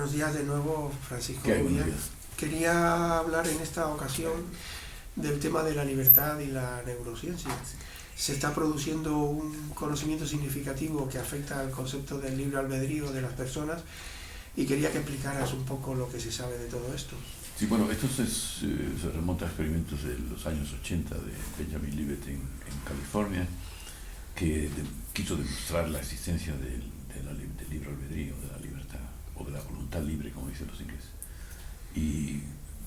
Buenos días de nuevo, Francisco. ¿Qué hay? Buenos días. Quería hablar en esta ocasión del tema de la libertad y la neurociencia. Se está produciendo un conocimiento significativo que afecta al concepto del libre albedrío de las personas y quería que explicaras un poco lo que se sabe de todo esto. Sí, bueno, esto se remonta a experimentos de los años 80 de Benjamin Libet en California, que quiso demostrar la existencia del libre albedrío, de la libertad, o de la voluntad libre, como dicen los ingleses. Y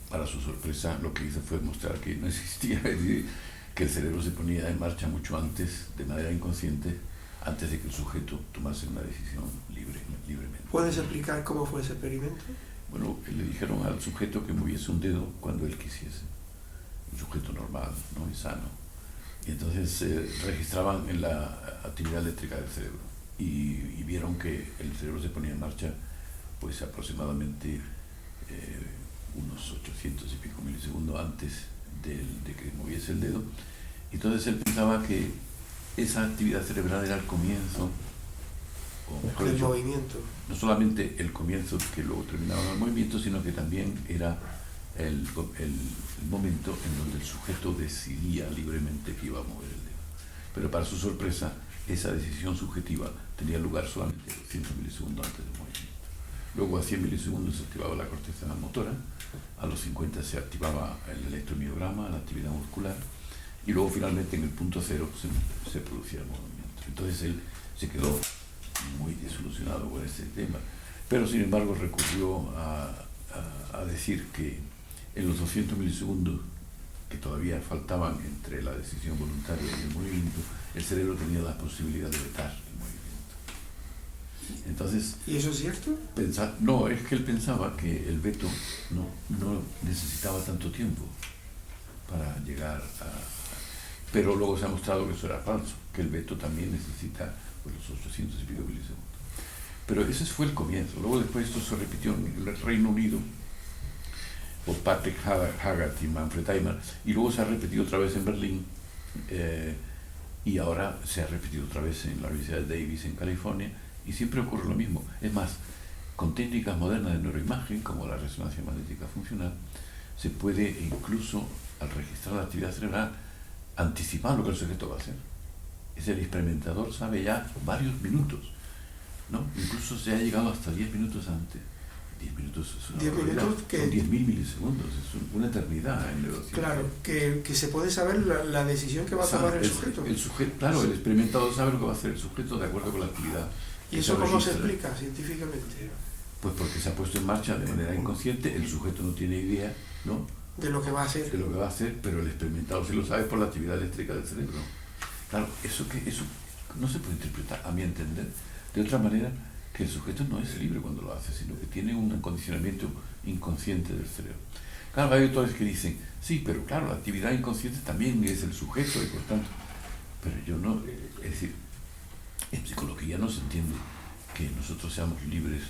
para su sorpresa, lo que hizo fue mostrar que no existía, es decir, que el cerebro se ponía en marcha mucho antes, de manera inconsciente, antes de que el sujeto tomase una decisión libremente. ¿Puedes explicar cómo fue ese experimento? Bueno, le dijeron al sujeto que moviese un dedo cuando él quisiese, un sujeto normal, ¿no? Y sano. Y entonces registraban en la actividad eléctrica del cerebro y vieron que el cerebro se ponía en marcha pues aproximadamente unos 800 y pico milisegundos antes de que moviese el dedo. Entonces él pensaba que esa actividad cerebral era el comienzo, o mejor del dicho, movimiento. no solamente el comienzo que luego terminaba en el movimiento, sino que también era el momento en donde el sujeto decidía libremente que iba a mover el dedo. Pero para su sorpresa, esa decisión subjetiva tenía lugar solamente 200 milisegundos antes del movimiento. Luego a 100 milisegundos se activaba la corteza motora, a los 50 se activaba el electromiograma, la actividad muscular, y luego finalmente en el punto cero se producía el movimiento. Entonces él se quedó muy desilusionado con este tema, pero sin embargo recurrió a decir que en los 200 milisegundos que todavía faltaban entre la decisión voluntaria y el movimiento, el cerebro tenía la posibilidad de vetar el movimiento. Entonces, ¿Y eso es cierto? no, es que él pensaba que el veto no necesitaba tanto tiempo para llegar a... Pero luego se ha mostrado que eso era falso, que el veto también necesita pues, los 800 y pico milisegundos. Pero ese fue el comienzo. Luego después esto se repitió en el Reino Unido por Patrick Haggart y Manfred Eimer, y luego se ha repetido otra vez en Berlín, y ahora se ha repetido otra vez en la Universidad de Davis en California, y siempre ocurre lo mismo. Es más, con técnicas modernas de neuroimagen, como la resonancia magnética funcional, se puede incluso, al registrar la actividad cerebral, anticipar lo que el sujeto va a hacer. Es el experimentador sabe ya varios minutos, ¿no? Incluso se ha llegado hasta 10 minutos antes. 10 minutos es una 10 barbaridad. minutos que... Son 10.000 milisegundos, es una eternidad en neurociencia. Claro, que se puede saber la decisión que va a tomar el sujeto. Claro, el experimentador sabe lo que va a hacer el sujeto de acuerdo con la actividad. ¿Y eso cómo se explica científicamente? Pues porque se ha puesto en marcha de manera inconsciente, el sujeto no tiene idea, ¿no?, de lo que va a hacer. De lo que va a hacer, pero el experimentador sí lo sabe por la actividad eléctrica del cerebro. Claro, eso no se puede interpretar, a mi entender, de otra manera que el sujeto no es libre cuando lo hace, sino que tiene un acondicionamiento inconsciente del cerebro. Claro, hay autores que dicen, sí, pero claro, la actividad inconsciente también es el sujeto y por tanto, pero yo no, es decir, en psicología no se entiende que nosotros seamos libres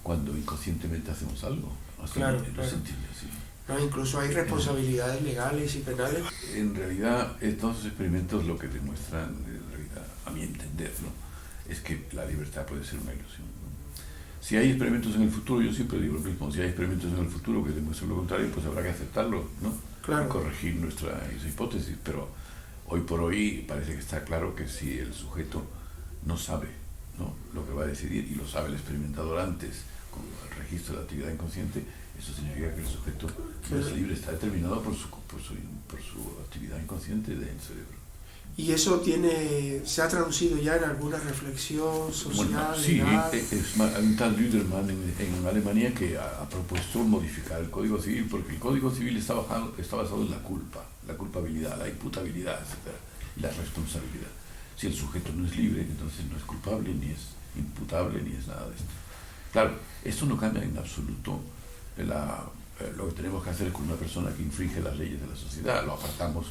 cuando inconscientemente hacemos algo. Claro, no claro. se entiende así. No, incluso hay responsabilidades legales y penales. En realidad, estos experimentos lo que demuestran, en realidad, a mi entender, ¿no?, es que la libertad puede ser una ilusión, ¿no? Si hay experimentos en el futuro, yo siempre digo lo mismo, si hay experimentos en el futuro que demuestran lo contrario, pues habrá que aceptarlo, ¿no? Claro. Y corregir nuestra hipótesis, pero hoy por hoy parece que está claro que si el sujeto no sabe, ¿no?, lo que va a decidir, y lo sabe el experimentador antes, con el registro de la actividad inconsciente, eso significa que el sujeto no es libre, está determinado por su actividad inconsciente del cerebro. ¿Y eso se ha traducido ya en alguna reflexión social, bueno, sí, legal? Hay un tal Lüdermann en Alemania que ha propuesto modificar el Código Civil, porque el Código Civil está basado en la culpa, la culpabilidad, la imputabilidad, etc., y la responsabilidad. Si el sujeto no es libre, entonces no es culpable, ni es imputable, ni es nada de esto. Claro, esto no cambia en absoluto lo que tenemos que hacer es con una persona que infringe las leyes de la sociedad, lo apartamos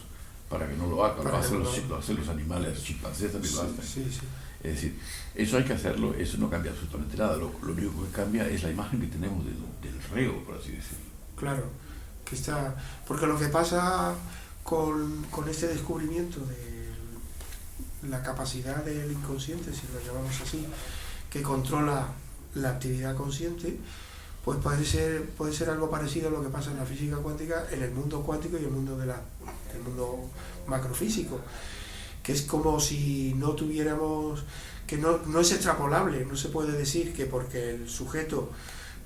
para que no lo haga, lo hacen los animales, los chimpancés también lo hacen. Sí, sí. Es decir, eso hay que hacerlo, eso no cambia absolutamente nada, lo único que cambia es la imagen que tenemos del reo, por así decirlo. Claro, porque lo que pasa con este descubrimiento de la capacidad del inconsciente, si lo llamamos así, que controla la actividad consciente, pues puede ser algo parecido a lo que pasa en la física cuántica, en el mundo cuántico y el mundo el mundo macrofísico, que es como si no tuviéramos, que no es extrapolable, no se puede decir que porque el sujeto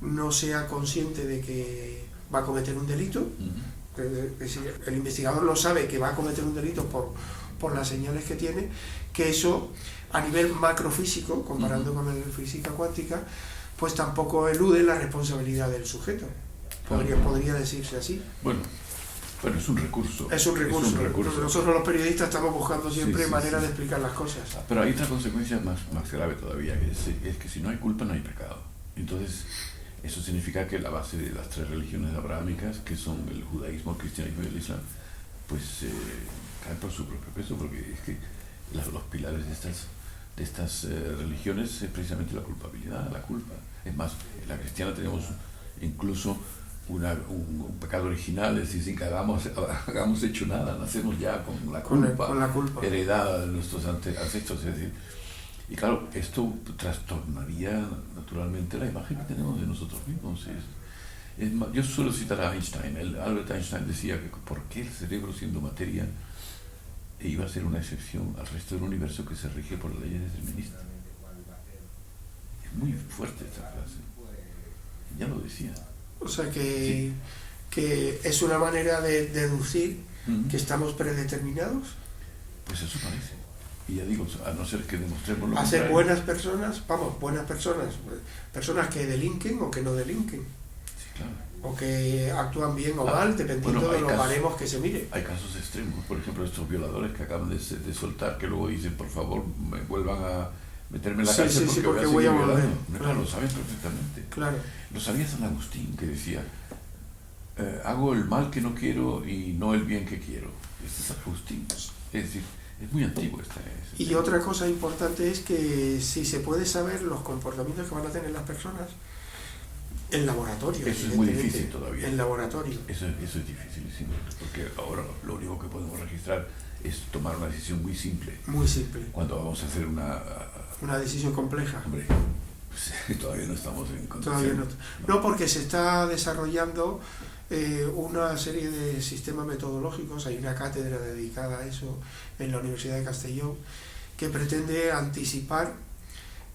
no sea consciente de que va a cometer un delito, es decir, el investigador lo sabe que va a cometer un delito por las señales que tiene, que eso a nivel macrofísico, comparando con la física cuántica, pues tampoco elude la responsabilidad del sujeto. Podría decirse así. Bueno, es un recurso. Es un recurso. Nosotros los periodistas estamos buscando siempre maneras de explicar las cosas. Pero hay otra consecuencia más grave todavía, que es que si no hay culpa no hay pecado. Entonces, eso significa que la base de las 3 religiones abrahámicas, que son el judaísmo, el cristianismo y el islam, pues caen por su propio peso, porque es que los pilares de estas religiones es precisamente la culpabilidad, la culpa. Es más, en la cristiana tenemos incluso un pecado original, es decir, sin que hagamos hecho nada, nacemos ya con la culpa heredada de nuestros ancestros. Es decir, y claro, esto trastornaría naturalmente la imagen que tenemos de nosotros mismos. Yo suelo citar a Einstein. Albert Einstein decía que por qué el cerebro, siendo materia, iba a ser una excepción al resto del universo que se rige por las leyes deterministas. Es muy fuerte esta frase. Ya lo decía. O sea que es una manera de deducir que estamos predeterminados. Pues eso parece. Y ya digo, a no ser que demostremos lo a ser contrario. buenas personas, personas que delinquen o que no delinquen. Sí, claro. O que actúan bien o mal, dependiendo de los baremos que se mire. Hay casos extremos, por ejemplo, estos violadores que acaban de soltar, que luego dicen, por favor, me vuelvan a meterme en la cárcel porque voy a volver. Claro, lo saben perfectamente. Claro. Lo sabía San Agustín, que decía, hago el mal que no quiero y no el bien que quiero. Este es San Agustín. Es decir, es muy antiguo este. Y otra cosa importante es que si se puede saber los comportamientos que van a tener las personas en laboratorio. Eso es muy difícil todavía. En laboratorio. Eso es dificilísimo, porque ahora lo único que podemos registrar es tomar una decisión muy simple. Muy simple. Cuando vamos a hacer una decisión compleja. Hombre, pues, todavía no estamos en condición. Todavía no, porque se está desarrollando una serie de sistemas metodológicos. Hay una cátedra dedicada a eso en la Universidad de Castellón que pretende anticipar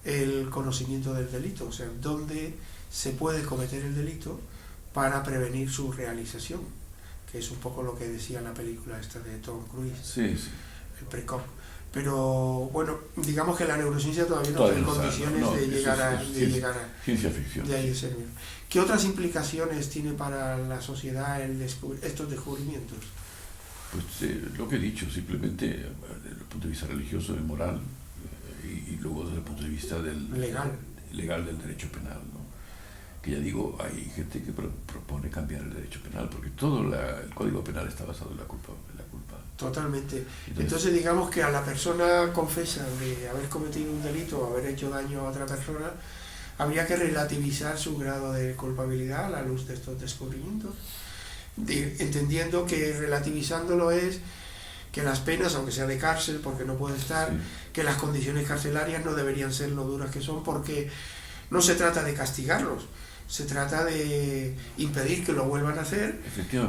el conocimiento del delito, o sea, dónde se puede cometer el delito para prevenir su realización, que es un poco lo que decía la película esta de Tom Cruise, sí. el Precop. Pero bueno, digamos que la neurociencia todavía no está en condiciones de llegar a ciencia ficción. De ahí ser. ¿Qué otras implicaciones tiene para la sociedad estos descubrimientos? Pues lo que he dicho, simplemente desde el punto de vista religioso y moral, y luego desde el punto de vista legal del derecho penal, ¿no? Que ya digo, hay gente que propone cambiar el derecho penal, porque todo el Código Penal está basado en la culpa. Totalmente. Entonces digamos que a la persona confesa de haber cometido un delito o haber hecho daño a otra persona, habría que relativizar su grado de culpabilidad a la luz de estos descubrimientos, entendiendo que relativizándolo es que las penas, aunque sea de cárcel, porque no puede estar, que las condiciones carcelarias no deberían ser lo duras que son, porque no se trata de castigarlos, se trata de impedir que lo vuelvan a hacer,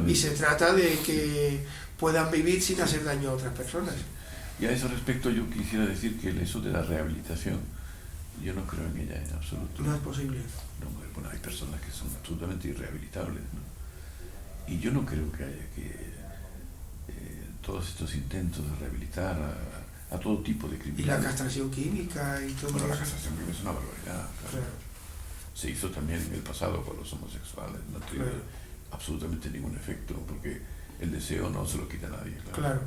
y se trata de que puedan vivir sin hacer daño a otras personas. Y a ese respecto yo quisiera decir que eso de la rehabilitación, yo no creo en ella en absoluto. No es posible. No, bueno, hay personas que son absolutamente irrehabilitables, ¿no? Y yo no creo que haya todos estos intentos de rehabilitar a todo tipo de criminales. Y la castración química y todo. Bueno, la castración química es una barbaridad, claro. Se hizo también en el pasado con los homosexuales, no tiene absolutamente ningún efecto, porque el deseo no se lo quita a nadie. Claro.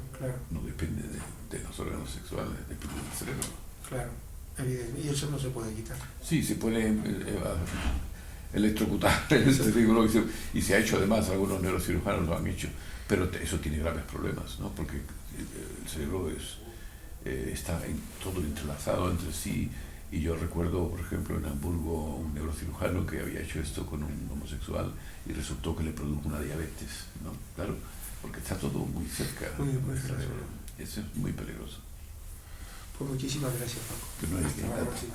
No depende de los órganos sexuales, depende del cerebro. Claro, evidente. Y eso no se puede quitar. Sí, se puede electrocutar el cerebro, y se ha hecho además, algunos neurocirujanos lo han hecho, pero eso tiene graves problemas, ¿no? Porque el cerebro está todo entrelazado entre sí. Y yo recuerdo, por ejemplo, en Hamburgo, un neurocirujano que había hecho esto con un homosexual y resultó que le produjo una diabetes, ¿no? Claro, porque está todo muy cerca. Muy cerca. Eso es muy peligroso. Pues muchísimas gracias, Paco. Que no hay Hasta la próxima.